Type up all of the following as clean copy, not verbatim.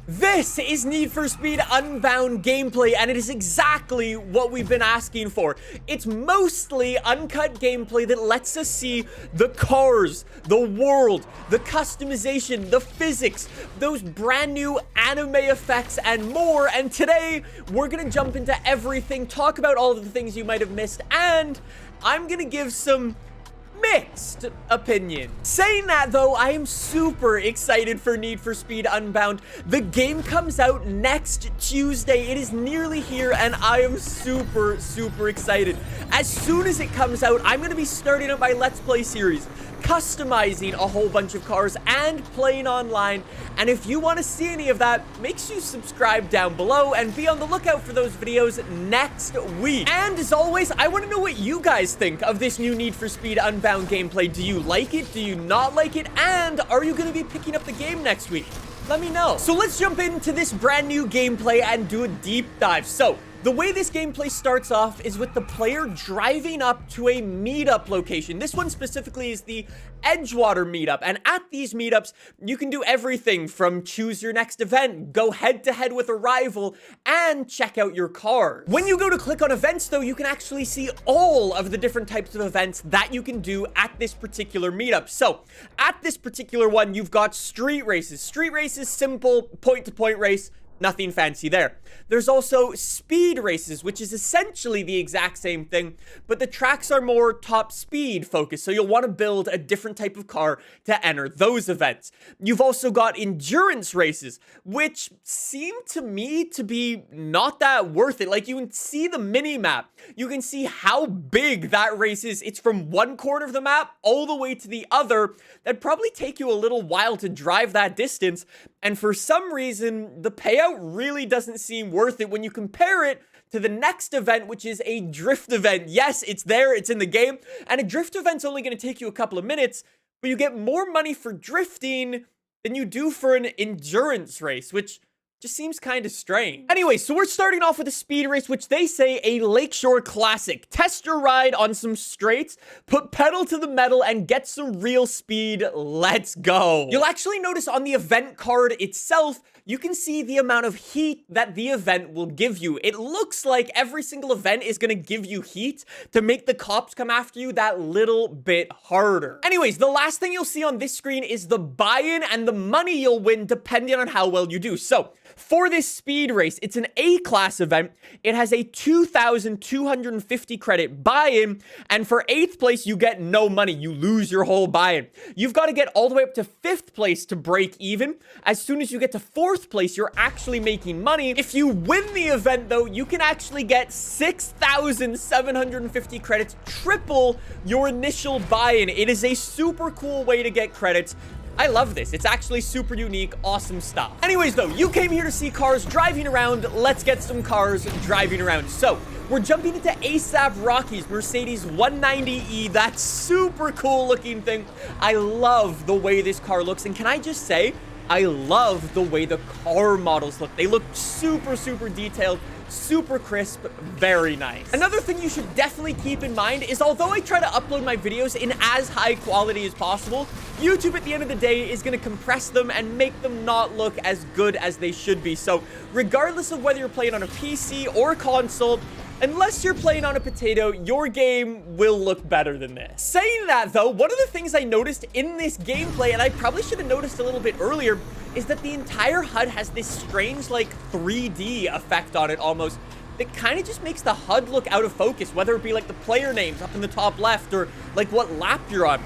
This is Need for Speed Unbound gameplay, and it is exactly what we've been asking for. It's mostly uncut gameplay that lets us see the cars, the world, the customization, the physics, those brand new anime effects, and more. And today, we're gonna jump into everything, talk about all of the things you might have missed, and I'm gonna give some mixed opinion. Saying that though, I am super excited for Need for Speed Unbound. The game comes out next Tuesday. It is nearly here and I am super excited. As soon as it comes out, I'm going to be starting up my Let's Play series, customizing a whole bunch of cars and playing online. And if you want to see any of that, make sure you subscribe down below and be on the lookout for those videos next week. And as always, I want to know what you guys think of this new Need for Speed Unbound gameplay. Do you like it? Do you not like it? And are you going to be picking up the game next week? Let me know. So let's jump into this brand new gameplay and do a deep dive. So the way this gameplay starts off is with the player driving up to a meetup location. This one specifically is the Edgewater meetup. And at these meetups, you can do everything from choose your next event, go head to head with a rival, and check out your car. When you go to click on events though, you can actually see all of the different types of events that you can do at this particular meetup. So at this particular one, you've got street races. Street races, simple point-to-point race. Nothing fancy there. There's also speed races, which is essentially the exact same thing, but the tracks are more top speed focused, so you'll want to build a different type of car to enter those events. You've also got endurance races, which seem to me to be not that worth it. Like, you can see the mini map. You can see how big that race is. It's from one corner of the map all the way to the other. That'd probably take you a little while to drive that distance, and for some reason, the payout really doesn't seem worth it when you compare it to the next event, which is a drift event. Yes, it's there, it's in the game, and a drift event's only going to take you a couple of minutes, but you get more money for drifting than you do for an endurance race, which just seems kind of strange. Anyway, so we're starting off with a speed race, which they say a Lakeshore classic. Test your ride on some straights, put pedal to the metal, and get some real speed. Let's go. You'll actually notice on the event card itself, you can see the amount of heat that the event will give you. It looks like every single event is gonna give you heat to make the cops come after you that little bit harder. Anyways, the last thing you'll see on this screen is the buy-in and the money you'll win depending on how well you do. So for this speed race, it's an A-class event. It has a 2,250 credit buy-in, and for 8th place, you get no money. You lose your whole buy-in. You've got to get all the way up to 5th place to break even. As soon as you get to 4th place, you're actually making money. If you win the event, though, you can actually get 6,750 credits, triple your initial buy-in. It is a super cool way to get credits. I love this. It's actually super unique, awesome stuff. Anyways, though, you came here to see cars driving around. Let's get some cars driving around. So we're jumping into ASAP Rocky's Mercedes 190E. That super cool looking thing. I love the way this car looks. And can I just say, I love the way the car models look. They look super detailed, super crisp, very nice. Another thing you should definitely keep in mind is although I try to upload my videos in as high quality as possible, YouTube at the end of the day is going to compress them and make them not look as good as they should be. So regardless of whether you're playing on a PC or a console, unless you're playing on a potato, your game will look better than this. Saying that though, one of the things I noticed in this gameplay, and I probably should have noticed a little bit earlier, is that the entire HUD has this strange like 3D effect on it almost. That kind of just makes the HUD look out of focus, whether it be like the player names up in the top left or like what lap you're on.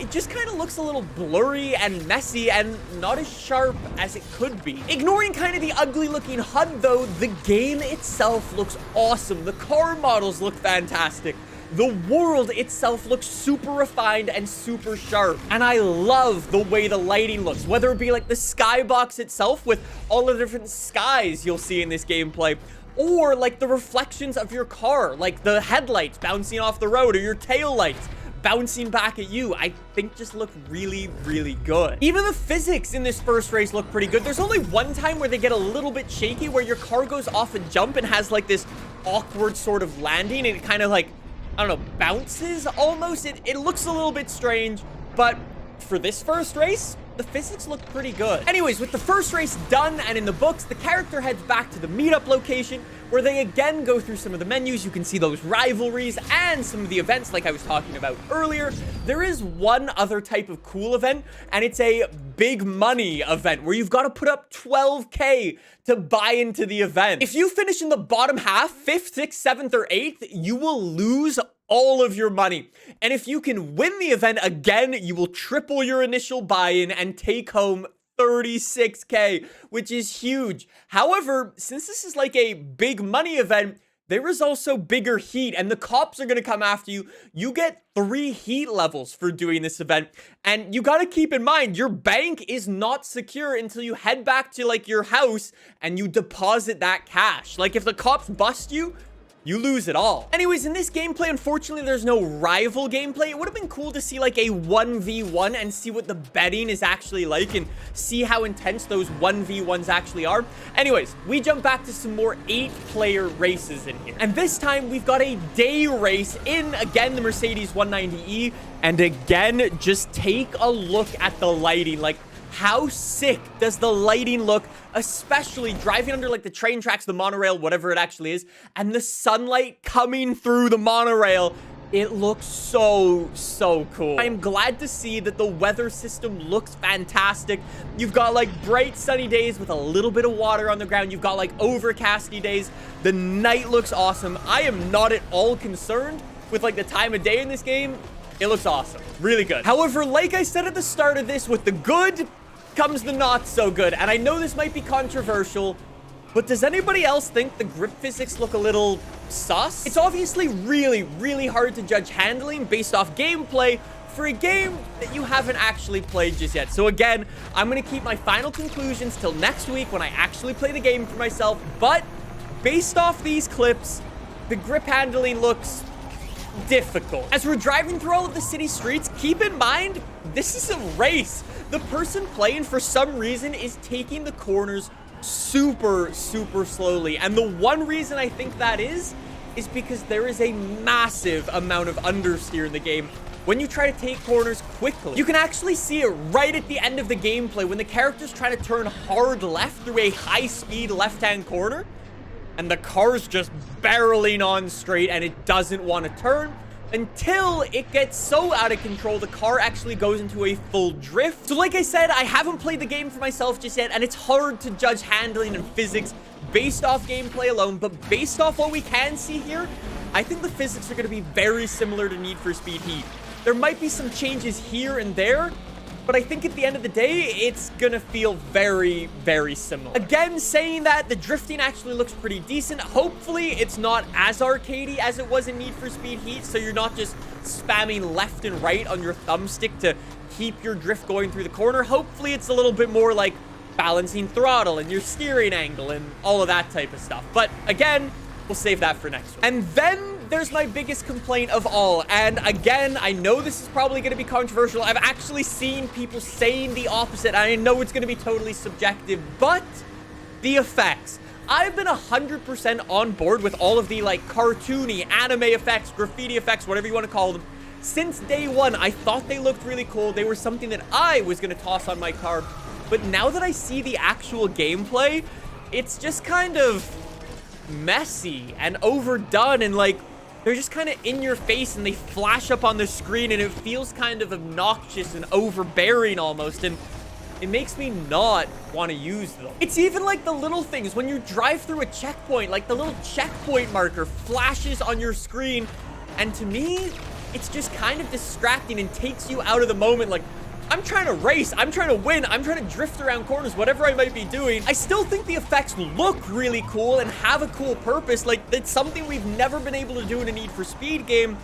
It just kind of looks a little blurry and messy and not as sharp as it could be. Ignoring kind of the ugly looking HUD though, the game itself looks awesome. The car models look fantastic. The world itself looks super refined and super sharp. And I love the way the lighting looks, whether it be like the skybox itself with all the different skies you'll see in this gameplay, or like the reflections of your car, like the headlights bouncing off the road or your tail lights bouncing back at you. I think just look really good. Even the physics in this first race look pretty good. There's only one time where they get a little bit shaky, where your car goes off a jump and has like this awkward sort of landing, and it kind of like, I don't know, bounces almost. It looks a little bit strange, but for this first race, the physics look pretty good. Anyways, with the first race done and in the books, the character heads back to the meetup location where they again go through some of the menus. You can see those rivalries and some of the events like I was talking about earlier. There is one other type of cool event, and it's a big money event where you've got to put up 12K to buy into the event. If you finish in the bottom half, 5th, 6th, 7th, or 8th, you will lose all of your money. And if you can win the event again, you will triple your initial buy-in and take home 36K, which is huge. However, since this is like a big money event, there is also bigger heat, and the cops are going to come after you. You get 3 heat levels for doing this event, and you got to keep in mind, your bank is not secure until you head back to like your house and you deposit that cash. Like if the cops bust you, you lose it all. Anyways, in this gameplay, unfortunately, there's no rival gameplay. It would have been cool to see like a 1v1 and see what the betting is actually like and see how intense those 1v1s actually are. Anyways, we jump back to some more 8-player races in here. And this time, we've got a day race in, again, the Mercedes 190E. And again, just take a look at the lighting. Like, how sick does the lighting look, especially driving under like the train tracks, the monorail, whatever it actually is, and the sunlight coming through the monorail. It looks so cool. I'm glad to see that the weather system looks fantastic. You've got like bright sunny days with a little bit of water on the ground. You've got like overcasty days. The night looks awesome. I am not at all concerned with like the time of day in this game. It looks awesome. Really good. However, like I said at the start of this, with the good comes the not so good. And I know this might be controversial, but does anybody else think the grip physics look a little sus? It's obviously really hard to judge handling based off gameplay for a game that you haven't actually played just yet. So again, I'm gonna keep my final conclusions till next week when I actually play the game for myself. But based off these clips, the grip handling looks difficult. As we're driving through all of the city streets, keep in mind, this is a race. The person playing, for some reason, is taking the corners super slowly. And the one reason I think that is because there is a massive amount of understeer in the game when you try to take corners quickly. You can actually see it right at the end of the gameplay when the character's trying to turn hard left through a high-speed left-hand corner, and the car's just barreling on straight and it doesn't want to turn until it gets so out of control the car actually goes into a full drift. So like I said, I haven't played the game for myself just yet, and it's hard to judge handling and physics based off gameplay alone, but based off what we can see here, I think the physics are going to be very similar to Need for Speed Heat. There might be some changes here and there, but I think at the end of the day, it's gonna feel very similar. Again, saying that, the drifting actually looks pretty decent. Hopefully, it's not as arcadey as it was in Need for Speed Heat, so you're not just spamming left and right on your thumbstick to keep your drift going through the corner. Hopefully, it's a little bit more like balancing throttle and your steering angle and all of that type of stuff. But again, we'll save that for next week. And then there's my biggest complaint of all. And again, I know this is probably going to be controversial. I've actually seen people saying the opposite. I know it's going to be totally subjective, but the effects. I've been 100% on board with all of the like cartoony anime effects, graffiti effects, whatever you want to call them. Since day one, I thought they looked really cool. They were something that I was going to toss on my car. But now that I see the actual gameplay, it's just kind of messy and overdone, and like they're just kind of in your face and they flash up on the screen, and it feels kind of obnoxious and overbearing almost, and it makes me not want to use them. It's even like the little things when you drive through a checkpoint, like the little checkpoint marker flashes on your screen, and to me it's just kind of distracting and takes you out of the moment. Like, I'm trying to race, I'm trying to win, I'm trying to drift around corners, whatever I might be doing. I still think the effects look really cool and have a cool purpose. Like, it's something we've never been able to do in a Need for Speed game.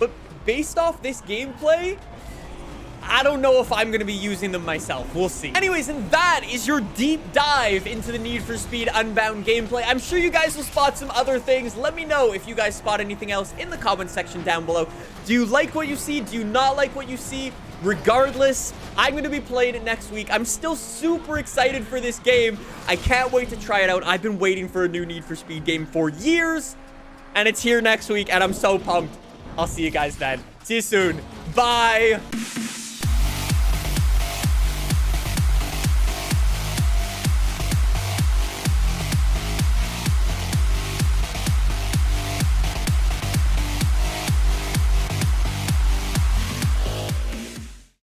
But based off this gameplay, I don't know if I'm going to be using them myself. We'll see. Anyways, and that is your deep dive into the Need for Speed Unbound gameplay. I'm sure you guys will spot some other things. Let me know if you guys spot anything else in the comment section down below. Do you like what you see? Do you not like what you see? Regardless, I'm going to be playing it next week. I'm still super excited for this game. I can't wait to try it out. I've been waiting for a new Need for Speed game for years, and it's here next week, and I'm so pumped. I'll see you guys then. See you soon. Bye.